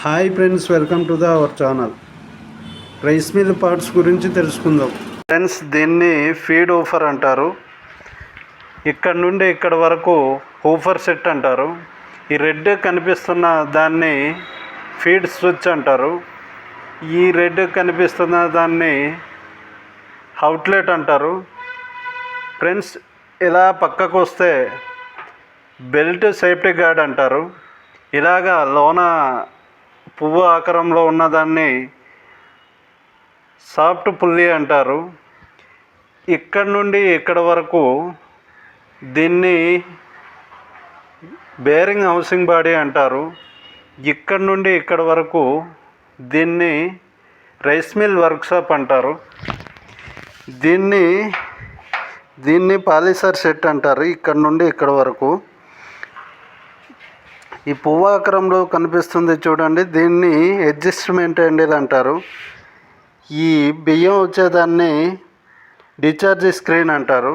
Hi friends, welcome to our channel. Rice mill parts గురించి తెలుసుకుందాం. Friends, దీన్ని feed woofer అంటారు. ఇక్కడ నుండి ఇక్కడ వరకు ఊఫర్ సెట్ అంటారు. ఈ రెడ్ కనిపిస్తున్న దాన్ని ఫీడ్ స్విచ్ అంటారు. ఈ రెడ్ కనిపిస్తున్న దాన్ని అవుట్లెట్ అంటారు. ఫ్రెండ్స్, ఇలా పక్కకు వస్తే బెల్ట్ సేఫ్టీ గార్డ్ అంటారు. ఇలాగా లోన పువ్వు ఆకారంలో ఉన్నదాన్ని సాఫ్ట్ పుల్లీ అంటారు. ఇక్కడ నుండి ఇక్కడ వరకు దీన్ని బేరింగ్ హౌసింగ్ బాడీ అంటారు. ఇక్కడ నుండి ఇక్కడ వరకు దీన్ని రైస్ మిల్ వర్క్షాప్ అంటారు. దీన్ని పాలిసర్ సెట్ అంటారు. ఇక్కడ నుండి ఇక్కడ వరకు ఈ పువ్వు ఆకారంలో కనిపిస్తుంది చూడండి, దీన్ని అడ్జస్ట్మెంట్ హ్యాండిల్ అంటారు. ఈ బియ్యం వచ్చేదాన్ని డిశ్చార్జ్ స్క్రీన్ అంటారు.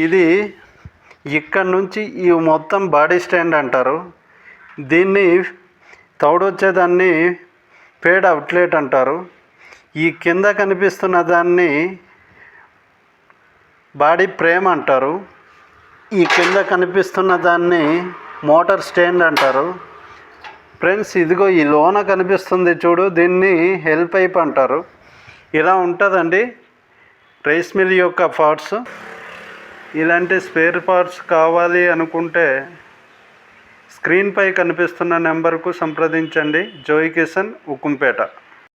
ఇది ఇక్కడ నుంచి ఈ మొత్తం బాడీ స్టాండ్ అంటారు. దీన్ని తౌడొచ్చేదాన్ని పేడ్ అవుట్లెట్ అంటారు. ఈ కింద కనిపిస్తున్న దాన్ని బాడీ ఫ్రేమ్ అంటారు. ఈ కింద కనిపిస్తున్న దాన్ని మోటార్ స్టాండ్ అంటారు. ఫ్రెండ్స్, ఇదిగో ఈ లోన కనిపిస్తుంది చూడు, దీన్ని హెల్ పైప్ అంటారు. ఇలా ఉంటుందండి రైస్ మిల్ యొక్క పార్ట్స్. ఇలాంటి స్పేర్ పార్ట్స్ కావాలి అనుకుంటే స్క్రీన్పై కనిపిస్తున్న నెంబర్కు సంప్రదించండి. జోయ్ కిషన్, ఉక్కుంపేట.